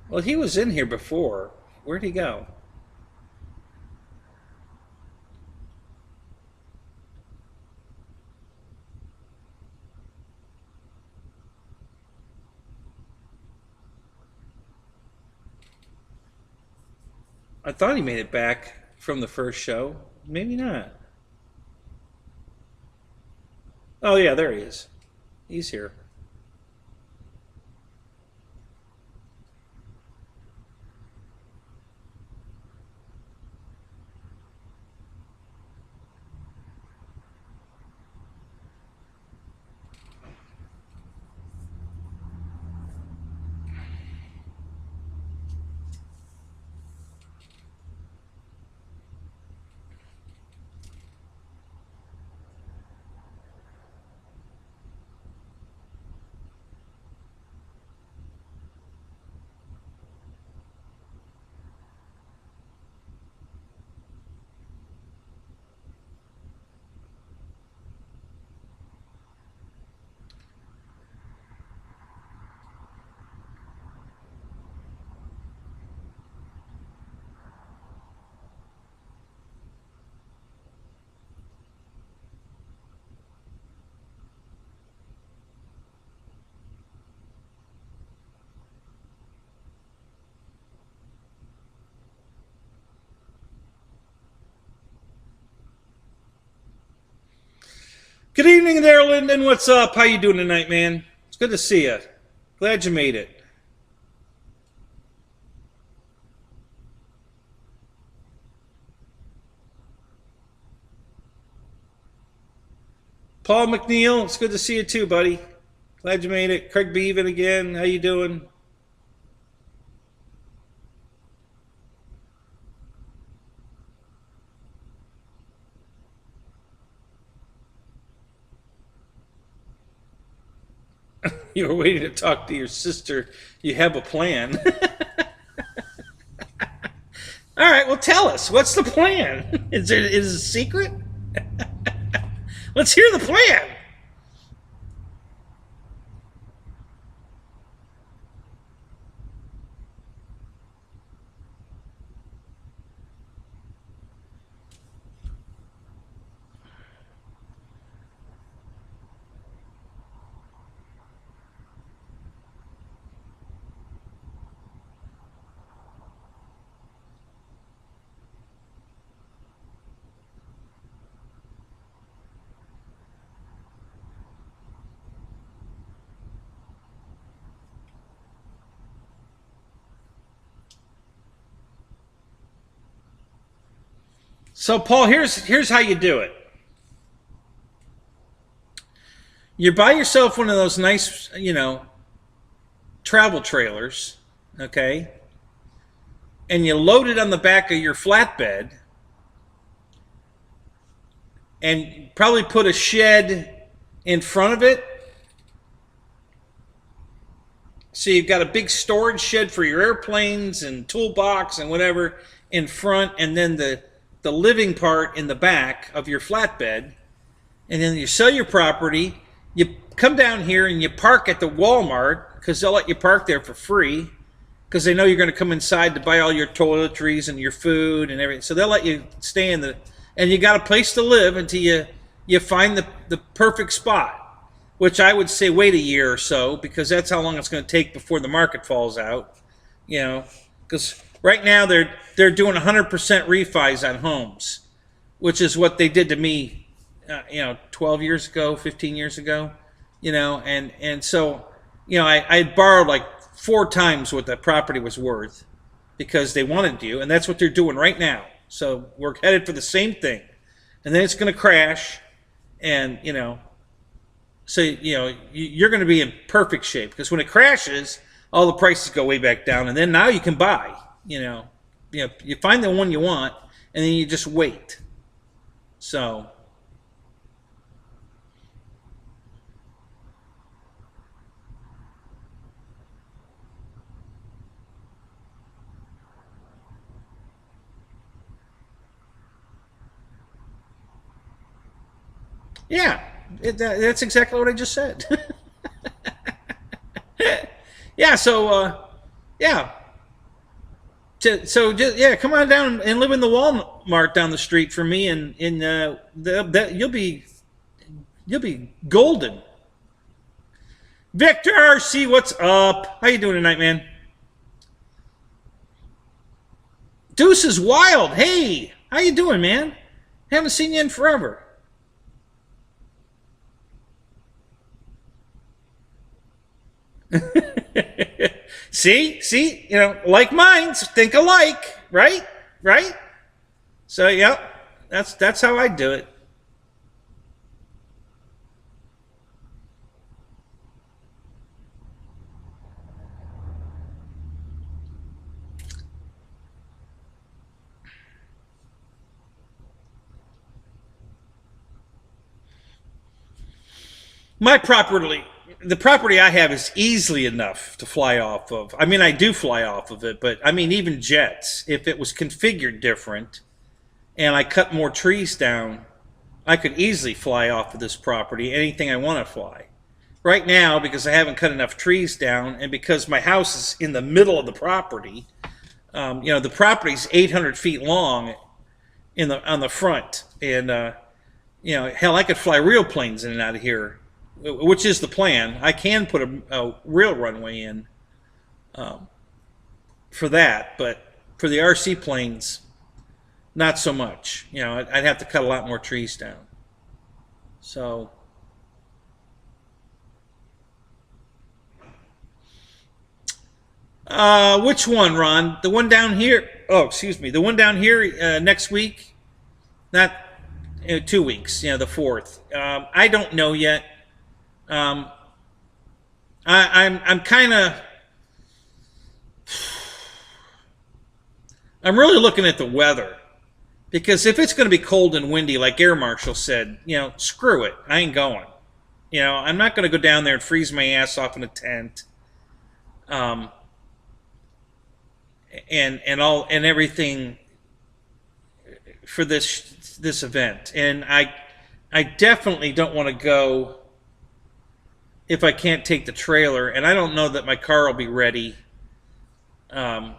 Speaker 1: Well, he was in here before. Where'd he go? I thought he made it back from the first show. Maybe not. Oh, yeah, there he is. He's here. Good evening there, Lyndon. What's up? How you doing tonight, man? It's good to see you. Glad you made it. Paul McNeil, it's good to see you too, buddy. Glad you made it. Craig Beaven again. How you doing? You were waiting to talk to your sister. You have a plan. All right, well, tell us. What's the plan? Is it a secret? Let's hear the plan. So, Paul, here's how you do it. You buy yourself one of those nice, travel trailers, okay? And you load it on the back of your flatbed and probably put a shed in front of it. So you've got a big storage shed for your airplanes and toolbox and whatever in front, and then the the living part in the back of your flatbed, and then you sell your property. You come down here and you park at the Walmart because they'll let you park there for free because they know you're going to come inside to buy all your toiletries and your food and everything. So they'll let you stay in the, and you got a place to live until you find the perfect spot, which I would say wait a year or so because that's how long it's going to take before the market falls out. You know, because right now they're doing 100% refis on homes, which is what they did to me, 12 years ago, 15 years ago, and so, I had borrowed like 4 times what that property was worth because they wanted you, and that's what they're doing right now. So we're headed for the same thing, and then it's going to crash, and so you're going to be in perfect shape because when it crashes, all the prices go way back down, and then now you can buy. You find the one you want, and then you just wait. So. Yeah, that's exactly what I just said. Yeah, so, yeah. So come on down and live in the Walmart down the street for me, and you'll be golden. Victor RC, what's up? How you doing tonight, man? Deuce is wild. Hey, how you doing, man? Haven't seen you in forever. See, like minds think alike, right? So, yeah, that's how I do it. The property I have is easily enough to fly off of. I mean, I do fly off of it, but I mean, even jets, if it was configured different and I cut more trees down, I could easily fly off of this property, anything I want to fly. Right now, because I haven't cut enough trees down and because my house is in the middle of the property, the property's 800 feet long on the front. And, hell, I could fly real planes in and out of here, which is the plan. I can put a real runway in for that, but for the RC planes, not so much. I'd have to cut a lot more trees down. So, which one, Ron? The one down here? Oh, excuse me. The one down here next week? Not 2 weeks. The 4th. I don't know yet. I'm kind of. I'm really looking at the weather because if it's going to be cold and windy, like Air Marshal said, screw it. I ain't going. I'm not going to go down there and freeze my ass off in a tent. And everything for this event, and I definitely don't want to go if I can't take the trailer, and I don't know that my car will be ready to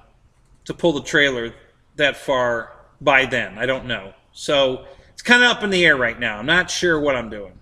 Speaker 1: pull the trailer that far by then. I don't know. So it's kind of up in the air right now. I'm not sure what I'm doing.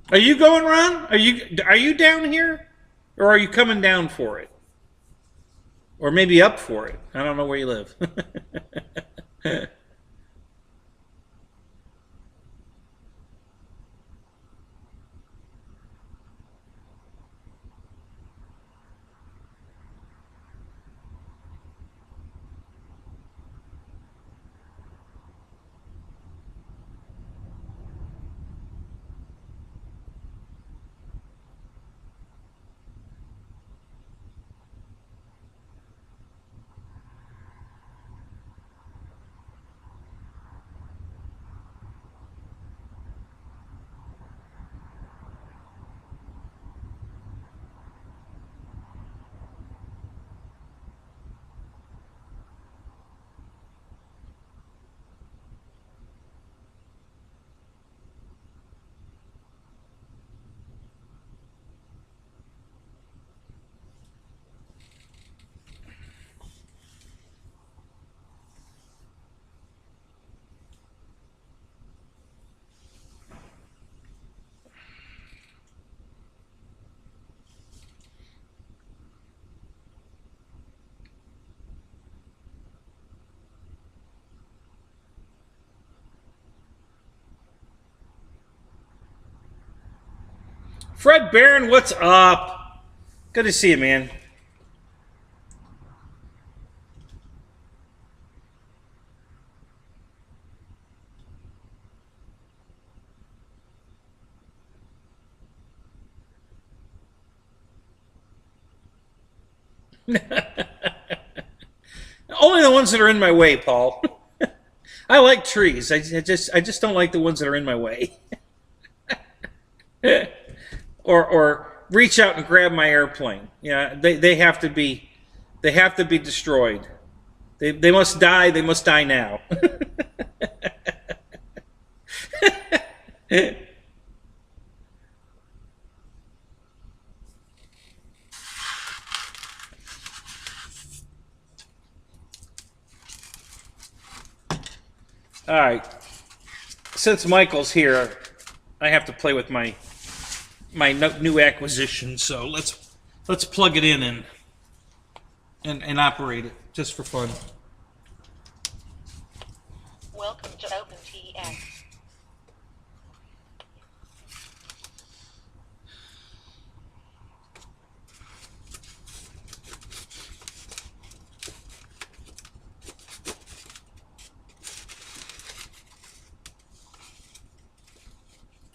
Speaker 1: Are you going, Ron? Are you down here? Or are you coming down for it? Or maybe up for it? I don't know where you live. Fred Barron, what's up? Good to see you, man. Only the ones that are in my way, Paul. I like trees. I just don't like the ones that are in my way. or reach out and grab my airplane. Yeah, they have to be destroyed. They must die. They must die now. All right. Since Michael's here, I have to play with my new acquisition. So let's plug it in and operate it just for fun.
Speaker 2: Welcome to OpenTX.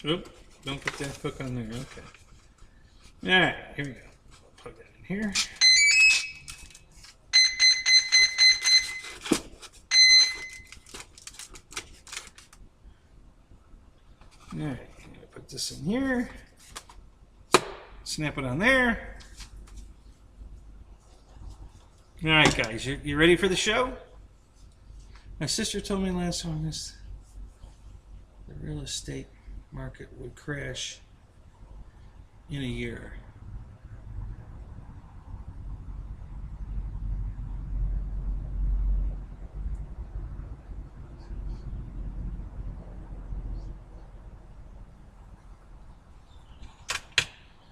Speaker 1: Oop, don't put that hook on there. Okay. All right, here we go. Plug that in here. All right, put this in here. Snap it on there. All right, guys, you ready for the show? My sister told me last August the real estate market would crash in a year.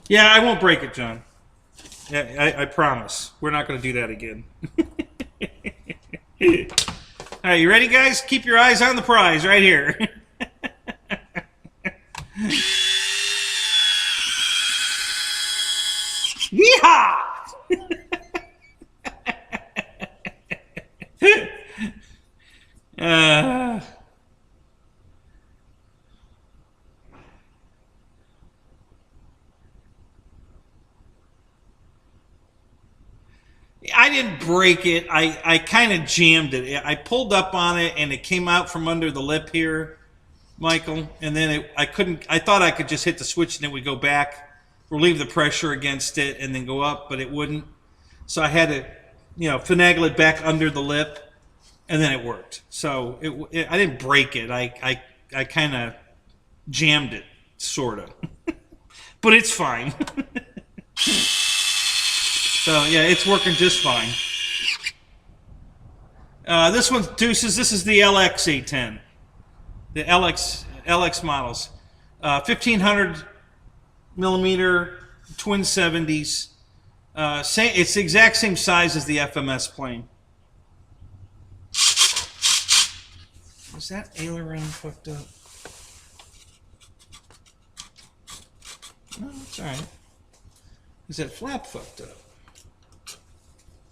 Speaker 1: Yeah, I won't break it, John. Yeah, I promise. We're not going to do that again. All right, you ready, guys? Keep your eyes on the prize right here. Yeehaw! I didn't break it. I kind of jammed it. I pulled up on it and it came out from under the lip here, Michael. And then I couldn't. I thought I could just hit the switch and it would go back, relieve the pressure against it, and then go up, but it wouldn't. So I had to, finagle it back under the lip, and then it worked. So I didn't break it. I kind of jammed it, sort of. But it's fine. So, yeah, it's working just fine. This one, Deuces, this is the LX810. The LX models. 1500 millimeter twin 70s. It's the exact same size as the FMS plane. Is that aileron fucked up? No, it's all right. Is that flap fucked up?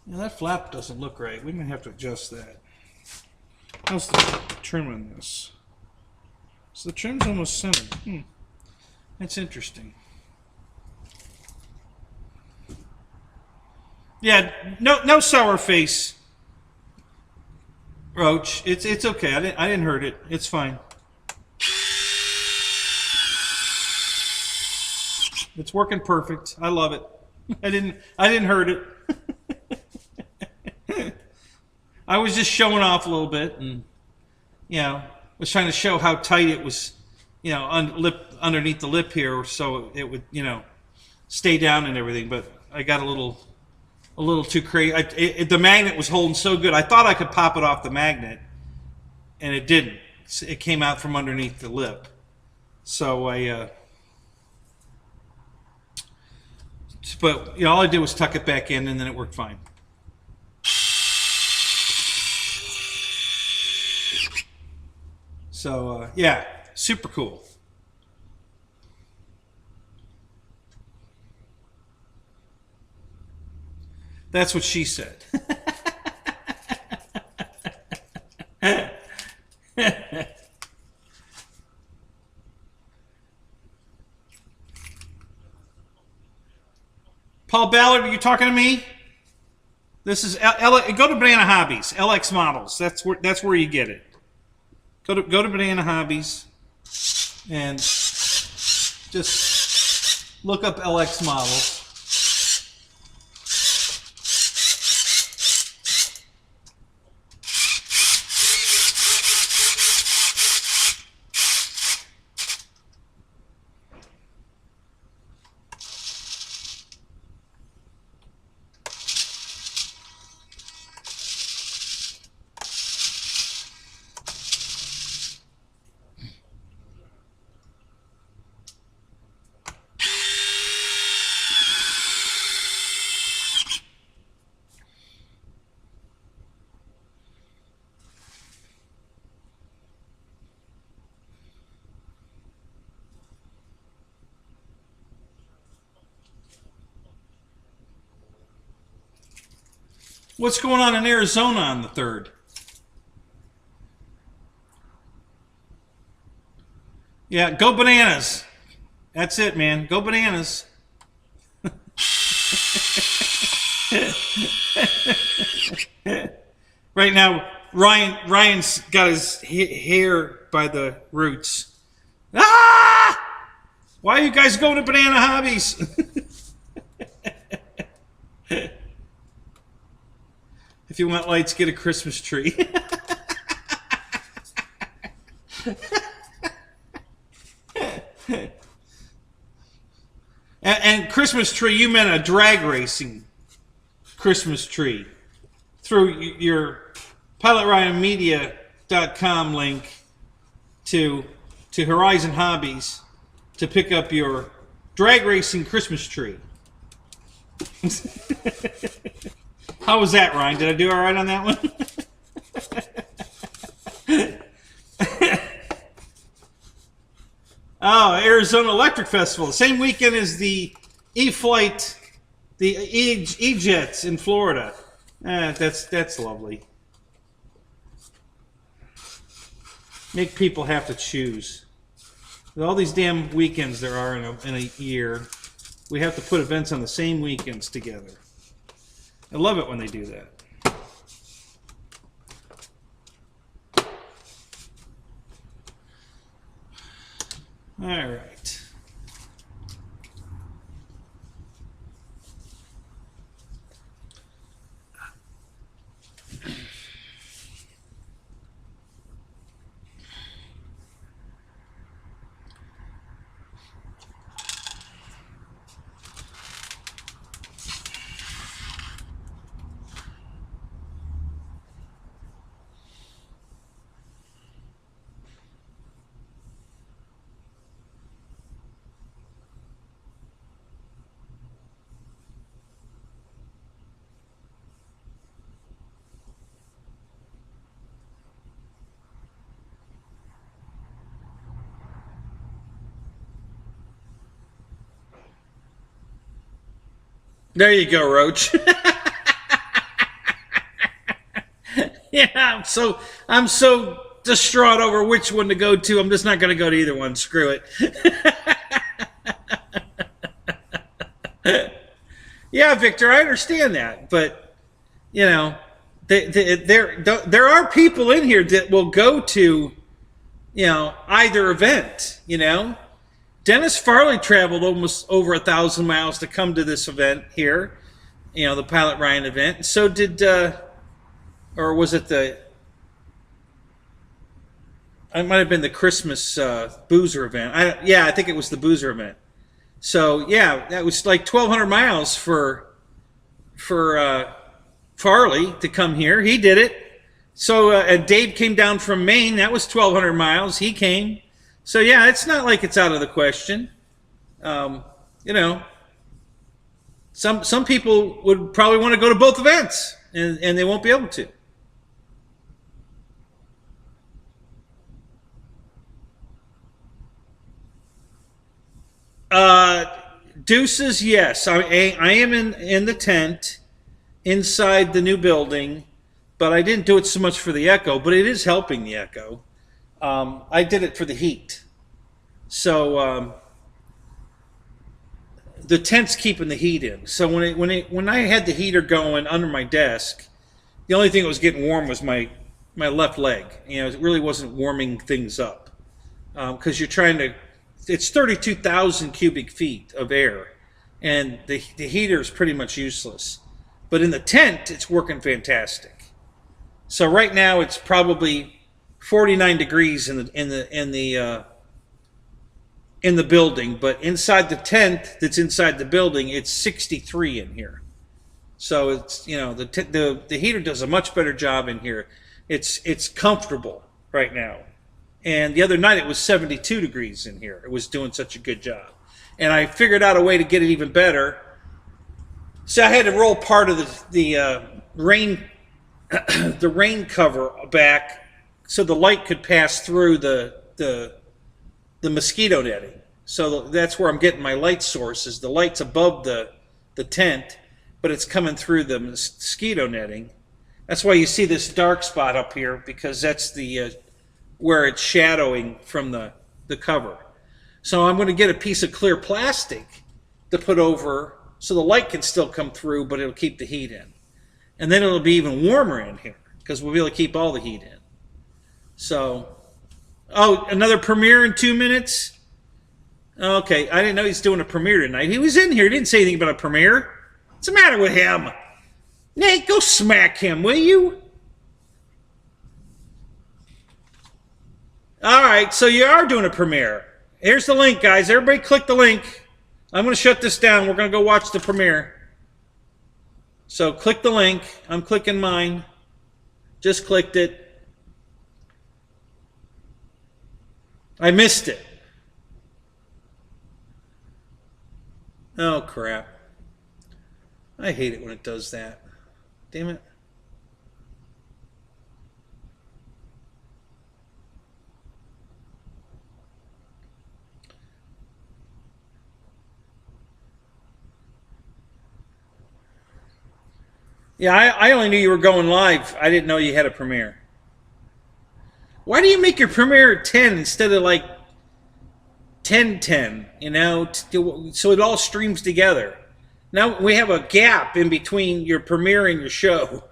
Speaker 1: Yeah, that flap doesn't look right. We might have to adjust that. How's the trim on this? So the trim's almost centered. That's interesting. Yeah, no sour face, Roach. It's okay. I didn't hurt it. It's fine. It's working perfect. I love it. I didn't hurt it. I was just showing off a little bit, and was trying to show how tight it was, underneath the lip here, so it would, stay down and everything. But I got a little too crazy. The magnet was holding so good. I thought I could pop it off the magnet, and it didn't. It came out from underneath the lip. So but all I did was tuck it back in, and then it worked fine. So yeah, super cool. That's what she said. Paul Ballard, are you talking to me? This is go to Banana Hobbies, LX Models. That's where you get it. Go to Banana Hobbies and just look up LX Models. What's going on in Arizona on the 3rd? Yeah, go bananas. That's it, man. Go bananas. Right now, Ryan's got his hair by the roots. Ah! Why are you guys going to Banana Hobbies? If you want lights, get a Christmas tree. and Christmas tree, you meant a drag racing Christmas tree. Through your PilotRyanMedia.com link to Horizon Hobbies to pick up your drag racing Christmas tree. How was that, Ryan? Did I do all right on that one? Oh, Arizona Electric Festival. The same weekend as the E-Flight, the E-Jets in Florida. That's lovely. Make people have to choose. With all these damn weekends there are in a year, we have to put events on the same weekends together. I love it when they do that. All right. There you go, Roach. Yeah, I'm so distraught over which one to go to. I'm just not going to go to either one. Screw it. Yeah, Victor, I understand that, but you know, there are people in here that will go to, you know, either event. You know, Dennis Farley traveled almost over 1,000 miles to come to this event here. You know, the Pilot Ryan event. So did, or was it the? It might have been the Christmas Boozer event. I think it was the Boozer event. So yeah, that was like 1,200 miles for Farley to come here. He did it. So Dave came down from Maine. That was 1,200 miles. He came. So yeah, it's not like it's out of the question. You know, some people would probably want to go to both events, and they won't be able to. Deuces, yes. I am in the tent inside the new building, but I didn't do it so much for the echo, but it is helping the echo. I did it for the heat. So the tent's keeping the heat in. So when I had the heater going under my desk, the only thing that was getting warm was my left leg. You know, it really wasn't warming things up because you're trying to. It's 32,000 cubic feet of air, and the heater is pretty much useless. But in the tent, it's working fantastic. So right now, it's probably 49 degrees in the building, but inside the tent that's inside the building, it's 63 in here. So it's, you know, the heater does a much better job in here. It's comfortable right now. And the other night it was 72 degrees in here. It was doing such a good job. And I figured out a way to get it even better. So I had to roll part of the rain the rain cover back so the light could pass through the mosquito netting. So that's where I'm getting my light source, is the light's above the tent, but it's coming through the mosquito netting. That's why you see this dark spot up here, because that's the where it's shadowing from the cover. So I'm going to get a piece of clear plastic to put over so the light can still come through, but it'll keep the heat in. And then it'll be even warmer in here because we'll be able to keep all the heat in. So, oh, another premiere in 2 minutes? Okay, I didn't know he's doing a premiere tonight. He was in here. He didn't say anything about a premiere. What's the matter with him? Nate, go smack him, will you? All right, so you are doing a premiere. Here's the link, guys. Everybody click the link. I'm going to shut this down. We're going to go watch the premiere. So click the link. I'm clicking mine. Just clicked it. I missed it. Oh, crap. I hate it when it does that. Damn it. Yeah, I only knew you were going live. I didn't know you had a premiere. Why do you make your premiere at 10 instead of like 10:10? You know, so it all streams together. Now we have a gap in between your premiere and your show.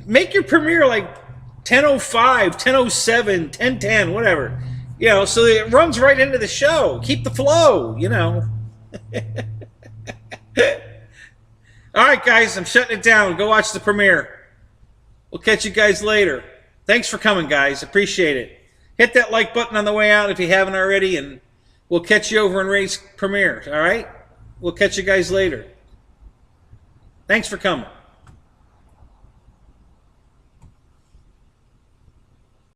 Speaker 1: Make your premiere like 10:05, 10:07, 10:10, whatever. You know, so it runs right into the show. Keep the flow, you know. All right, guys, I'm shutting it down. Go watch the premiere. We'll catch you guys later. Thanks for coming, guys. Appreciate it. Hit that like button on the way out if you haven't already, and we'll catch you over in Ray's premiere, all right? We'll catch you guys later. Thanks for coming.